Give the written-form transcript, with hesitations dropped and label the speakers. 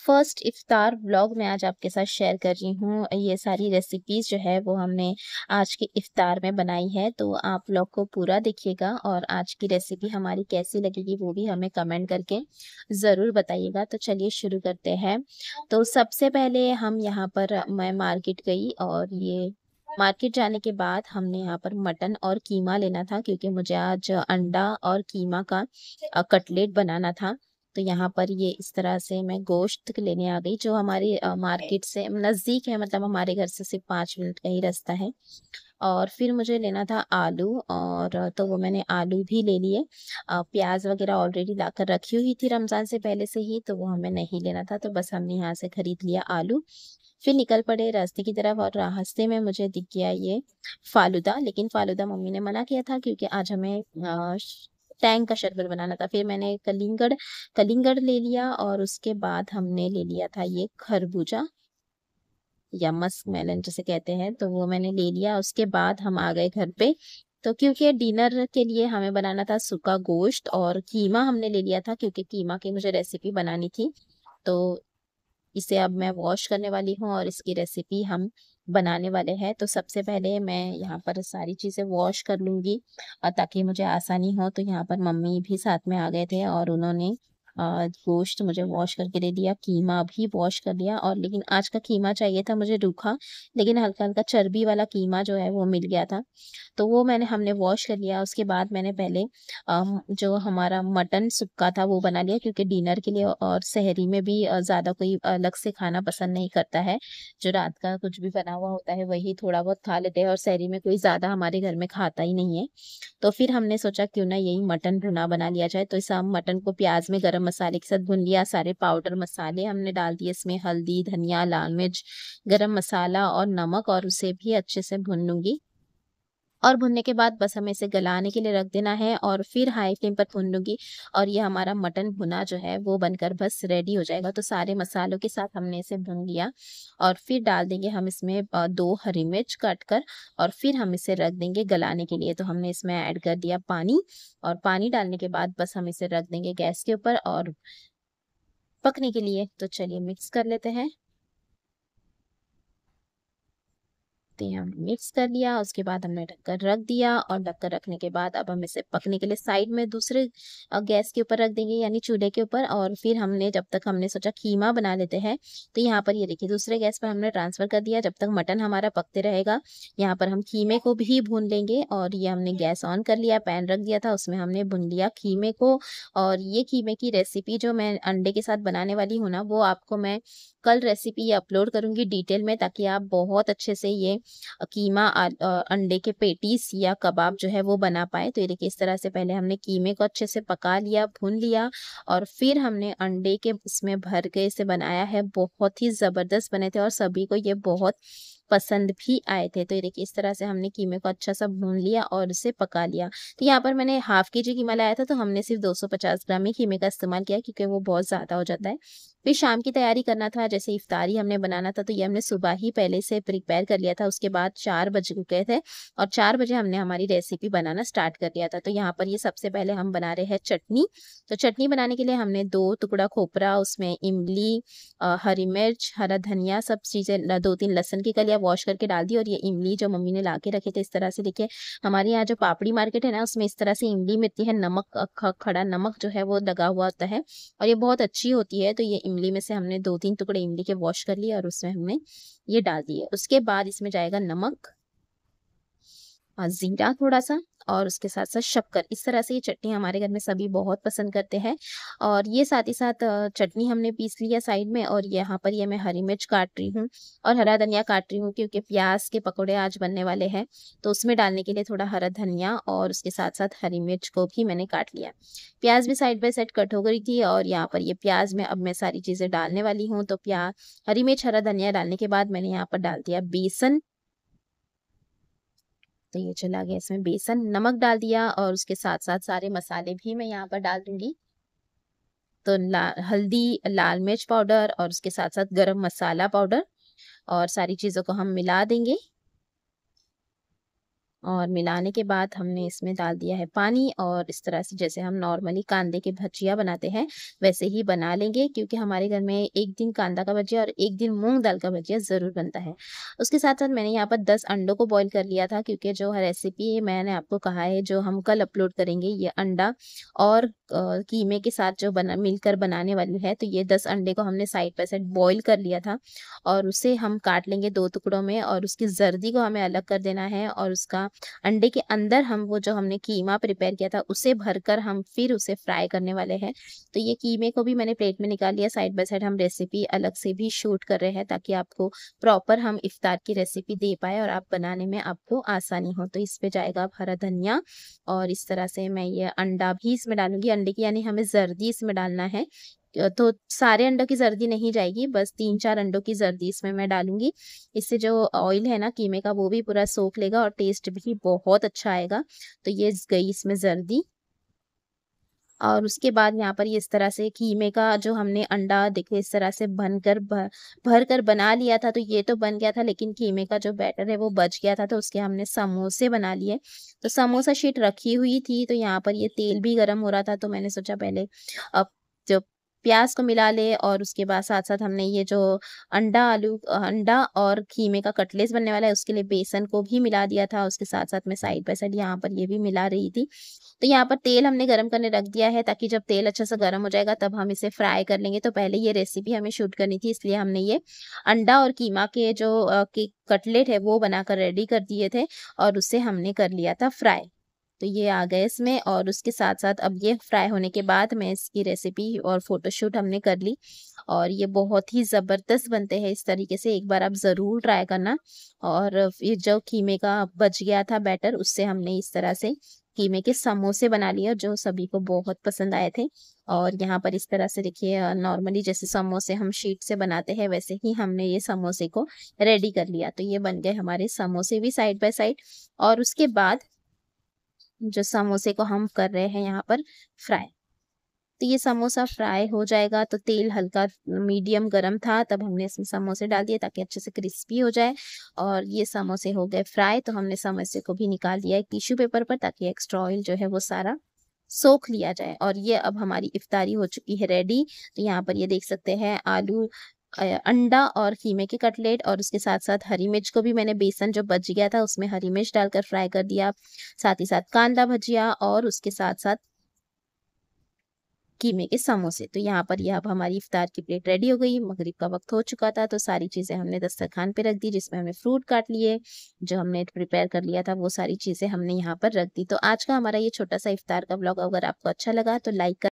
Speaker 1: First इफ्तार vlog मैं आज आपके साथ शेयर कर रही हूँ। ये सारी रेसिपीज़ जो है वो हमने आज के इफ्तार में बनाई है, तो आप व्लॉग को पूरा देखिएगा और आज की रेसिपी हमारी कैसी लगेगी वो भी हमें कमेंट करके ज़रूर बताइएगा। तो चलिए शुरू करते हैं। तो सबसे पहले हम यहाँ पर मैं मार्केट गई और ये मार्केट जाने के बाद हमने यहाँ पर मटन और कीमा लेना था, क्योंकि मुझे आज अंडा और कीमा का कटलेट बनाना था। तो यहाँ पर ये इस तरह से मैं गोश्त लेने आ गई, जो हमारे मार्केट से नज़दीक है, मतलब हमारे घर से सिर्फ 5 मिनट का ही रास्ता है। और फिर मुझे लेना था आलू, और तो वो मैंने आलू भी ले लिए। प्याज वगैरह ऑलरेडी लाकर रखी हुई थी रमज़ान से पहले से ही, तो वो हमें नहीं लेना था, तो बस हमने यहाँ से खरीद लिया आलू। फिर निकल पड़े रास्ते की तरफ, और रास्ते में मुझे दिख गया ये फ़ालूदा, लेकिन फ़ालूदा मम्मी ने मना किया था क्योंकि आज हमें टैंग का शरबत बनाना था। फिर मैंने कलिंगड़ कलिंगड़ ले लिया, और उसके बाद हमने ले लिया था ये खरबूजा या मस्क मेलन जिसे कहते हैं, तो वो मैंने ले लिया। उसके बाद हम आ गए घर पे। तो क्योंकि डिनर के लिए हमें बनाना था सूखा गोश्त, और कीमा हमने ले लिया था क्योंकि कीमा की मुझे रेसिपी बनानी थी। तो इसे अब मैं वॉश करने वाली हूँ और इसकी रेसिपी हम बनाने वाले हैं। तो सबसे पहले मैं यहाँ पर सारी चीज़ें वॉश कर लूँगी, ताकि मुझे आसानी हो। तो यहाँ पर मम्मी भी साथ में आ गए थे और उन्होंने गोश्त मुझे वॉश करके दे दिया, कीमा भी वॉश कर लिया। और लेकिन आज का कीमा चाहिए था मुझे रूखा, लेकिन हल्का-हल्का चर्बी वाला कीमा जो है वो मिल गया था। तो वो हमने वॉश कर लिया। उसके बाद मैंने पहले जो हमारा मटन सुक्का था वो बना लिया, क्योंकि डिनर के लिए और सहरी में भी ज़्यादा कोई अलग से खाना पसंद नहीं करता है। जो रात का कुछ भी बना हुआ होता है वही थोड़ा बहुत खा लेते हैं, और सहरी में कोई ज़्यादा हमारे घर में खाता ही नहीं है। तो फिर हमने सोचा क्यों ना यही मटन भुना बना लिया जाए। तो इस हम मटन को प्याज में गरम मसाले के साथ भून लिया। सारे पाउडर मसाले हमने डाल दिए इसमें, हल्दी, धनिया, लाल मिर्च, गरम मसाला और नमक, और उसे भी अच्छे से भून लूँगी। और भुनने के बाद बस हमें इसे गलाने के लिए रख देना है, और फिर हाई फ्लेम पर भून लूँगी। और ये हमारा मटन भुना जो है वो बनकर बस रेडी हो जाएगा। तो सारे मसालों के साथ हमने इसे भून लिया, और फिर डाल देंगे हम इसमें 2 हरी मिर्च काट कर, और फिर हम इसे रख देंगे गलाने के लिए। तो हमने इसमें ऐड कर दिया पानी, और पानी डालने के बाद बस हम इसे रख देंगे गैस के ऊपर और पकने के लिए। तो चलिए मिक्स कर लेते हैं। तो ये हमने मिक्स कर लिया। उसके बाद हमने ढककर रख दिया, और ढककर रखने के बाद अब हम इसे पकने के लिए साइड में दूसरे गैस के ऊपर रख देंगे, यानी चूल्हे के ऊपर। और फिर हमने जब तक हमने सोचा कीमा बना लेते हैं, तो यहाँ पर ये देखिए दूसरे गैस पर हमने ट्रांसफ़र कर दिया। जब तक मटन हमारा पकते रहेगा, यहाँ पर हम कीमे को भी भून लेंगे। और ये हमने गैस ऑन कर लिया, पैन रख दिया था, उसमें हमने भून लिया कीमे को। और ये कीमे की रेसिपी जो मैं अंडे के साथ बनाने वाली हूँ ना, वो आपको मैं कल रेसिपी अपलोड करूँगी डिटेल में, ताकि आप बहुत अच्छे से ये कीमा अंडे के पेटीज़ या कबाब जो है वो बना पाएँ। तो ये देखिए इस तरह से पहले हमने कीमे को अच्छे से पका लिया, भून लिया, और फिर हमने अंडे के इसमें भर के इसे बनाया है। बहुत ही ज़बरदस्त बने थे और सभी को ये बहुत पसंद भी आए थे। तो ये देखिए इस तरह से हमने कीमे को अच्छा सा भून लिया और इसे पका लिया। तो यहाँ पर मैंने हाफ़ केजी कीमा लाया था, तो हमने सिर्फ़ 250 ग्राम ही कीमे का इस्तेमाल किया, क्योंकि वो बहुत ज़्यादा हो जाता है। फिर शाम की तैयारी करना था, जैसे इफ्तारी हमने बनाना था, तो ये हमने सुबह ही पहले से प्रिपेयर कर लिया था। उसके बाद 4 बज गए थे, और 4 बजे हमने हमारी रेसिपी बनाना स्टार्ट कर दिया था। तो यहाँ पर ये सबसे पहले हम बना रहे हैं चटनी। तो चटनी बनाने के लिए हमने 2 टुकड़ा खोपरा, उसमें इमली, हरी मिर्च, हरा धनिया, सब चीज़ें 2-3 लहसुन की कलियाँ वॉश करके डाल दी। और ये इमली जो मम्मी ने ला के रखे थे, इस तरह से देखिए हमारे यहाँ जो पापड़ी मार्केट है ना, उसमें इस तरह से इमली मिलती है। नमक खड़ा नमक जो है वो लगा हुआ होता है, और ये बहुत अच्छी होती है। तो ये इमली में से हमने 2-3 टुकड़े इमली के वॉश कर लिए, और उसमें हमने ये डाल दिए। उसके बाद इसमें जाएगा नमक, ज़ीरा थोड़ा-सा, और उसके साथ-साथ शक्कर। इस तरह से ये चटनी हमारे घर में सभी बहुत पसंद करते हैं। और ये साथ ही साथ चटनी हमने पीस लिया साइड में, और यहाँ पर ये मैं हरी मिर्च काट रही हूँ और हरा धनिया काट रही हूँ, क्योंकि प्याज़ के पकौड़े आज बनने वाले हैं। तो उसमें डालने के लिए थोड़ा हरा धनिया और उसके साथ-साथ हरी मिर्च को भी मैंने काट लिया। प्याज़ भी साइड बाय साइड कट हो गई थी, और यहाँ पर ये प्याज़ में अब मैं सारी चीज़ें डालने वाली हूँ। तो हरी मिर्च, हरा धनिया डालने के बाद मैंने यहाँ पर डाल दिया बेसन। तो ये चला गया इसमें बेसन, नमक डाल दिया, और उसके साथ-साथ सारे मसाले भी मैं यहाँ पर डाल दूँगी। तो हल्दी, लाल मिर्च पाउडर, और उसके साथ-साथ गरम मसाला पाउडर, और सारी चीज़ों को हम मिला देंगे। और मिलाने के बाद हमने इसमें डाल दिया है पानी, और इस तरह से जैसे हम नॉर्मली कांदे की भजिया बनाते हैं वैसे ही बना लेंगे, क्योंकि हमारे घर में एक दिन कांदा का भजिया और एक दिन मूंग दाल का भजिया ज़रूर बनता है। उसके साथ-साथ मैंने यहाँ पर 10 अंडों को बॉयल कर लिया था, क्योंकि जो रेसिपी मैंने आपको कहा है जो हम कल अपलोड करेंगे, ये अंडा और कीमे के साथ जो बना मिलकर बनाने वाली है, तो ये 10 अंडे को हमने साइड बाय साइड बॉयल कर लिया था, और उसे हम काट लेंगे 2 टुकड़ों में, और उसकी ज़र्दी को हमें अलग कर देना है, और उसका अंडे के अंदर हम वो जो हमने कीमा प्रिपेयर किया था उसे भरकर हम फिर उसे फ्राई करने वाले हैं। तो ये कीमे को भी मैंने प्लेट में निकाल लिया, साइड बाय साइड हम रेसिपी अलग से भी शूट कर रहे हैं, ताकि आपको प्रॉपर हम इफ्तार की रेसिपी दे पाएँ और आप बनाने में आपको आसानी हो। तो इस पे जाएगा हरा धनिया, और इस तरह से मैं ये अंडा भी इसमें डालूँगी। अंडे की यानी हमें ज़र्दी इसमें डालना है। तो सारे अंडों की ज़र्दी नहीं जाएगी, बस 3-4 अंडों की ज़र्दी इसमें मैं डालूँगी। इससे जो ऑयल है ना कीमे का, वो भी पूरा सोख लेगा और टेस्ट भी बहुत अच्छा आएगा। तो ये गई इसमें ज़र्दी, और उसके बाद यहाँ पर ये इस तरह से कीमे का जो हमने अंडा देखिए इस तरह से भर कर बना लिया था, तो ये तो बन गया था, लेकिन कीमे का जो बैटर है वो बच गया था, तो उसके हमने समोसे बना लिए। तो समोसा शीट रखी हुई थी, तो यहाँ पर ये तेल भी गरम हो रहा था, तो मैंने सोचा पहले अब जो प्याज़ को मिला ले, और उसके बाद साथ-साथ हमने ये जो अंडा और कीमे का कटलेट्स बनने वाला है उसके लिए बेसन को भी मिला दिया था। उसके साथ-साथ मैं साइड बाय साइड यहाँ पर ये भी मिला रही थी। तो यहाँ पर तेल हमने गरम करने रख दिया है, ताकि जब तेल अच्छे से गरम हो जाएगा तब हम इसे फ्राई कर लेंगे। तो पहले ये रेसिपी हमें शूट करनी थी, इसलिए हमने ये अंडा और कीमा के जो के कटलेट है वो बनाकर रेडी कर दिए थे, और उसे हमने कर लिया था फ्राई। तो ये आ गए इसमें, और उसके साथ-साथ अब ये फ्राई होने के बाद मैं इसकी रेसिपी और फ़ोटोशूट हमने कर ली, और ये बहुत ही ज़बरदस्त बनते हैं इस तरीके से, एक बार आप ज़रूर ट्राई करना। और फिर जो कीमे का बच गया था बैटर, उससे हमने इस तरह से कीमे के समोसे बना लिए, जो सभी को बहुत पसंद आए थे। और यहाँ पर इस तरह से देखिए नॉर्मली जैसे समोसे हम शीट से बनाते हैं, वैसे ही हमने ये समोसे को रेडी कर लिया। तो ये बन गए हमारे समोसे भी साइड बाय साइड, और उसके बाद जो समोसे को हम कर रहे हैं यहाँ पर फ्राई। तो ये समोसा फ्राई हो जाएगा, तो तेल हल्का मीडियम गरम था, तब हमने इसमें समोसे डाल दिए ताकि अच्छे से क्रिस्पी हो जाए, और ये समोसे हो गए फ्राई। तो हमने समोसे को भी निकाल दिया है टिश्यू पेपर पर, ताकि एक्स्ट्रा ऑयल जो है वो सारा सोख लिया जाए। और ये अब हमारी इफ्तारी हो चुकी है रेडी। तो यहाँ पर ये देख सकते हैं आलू अंडा और कीमे के कटलेट, और उसके साथ-साथ हरी मिर्च को भी मैंने बेसन जो बच गया था उसमें हरी मिर्च डालकर फ्राई कर दिया। साथ ही साथ कांदा भजिया, और उसके साथ-साथ कीमे के समोसे। तो यहाँ पर ये अब हमारी इफ्तार की प्लेट रेडी हो गई। मगरिब का वक़्त हो चुका था, तो सारी चीज़ें हमने दस्तरखान पे रख दी, जिसमें हमने फ्रूट काट लिए, जो हमने प्रिपेयर कर लिया था वो सारी चीज़ें हमने यहाँ पर रख दी। तो आज का हमारा ये छोटा-सा इफ्तार का व्लॉग अगर आपको अच्छा लगा तो लाइक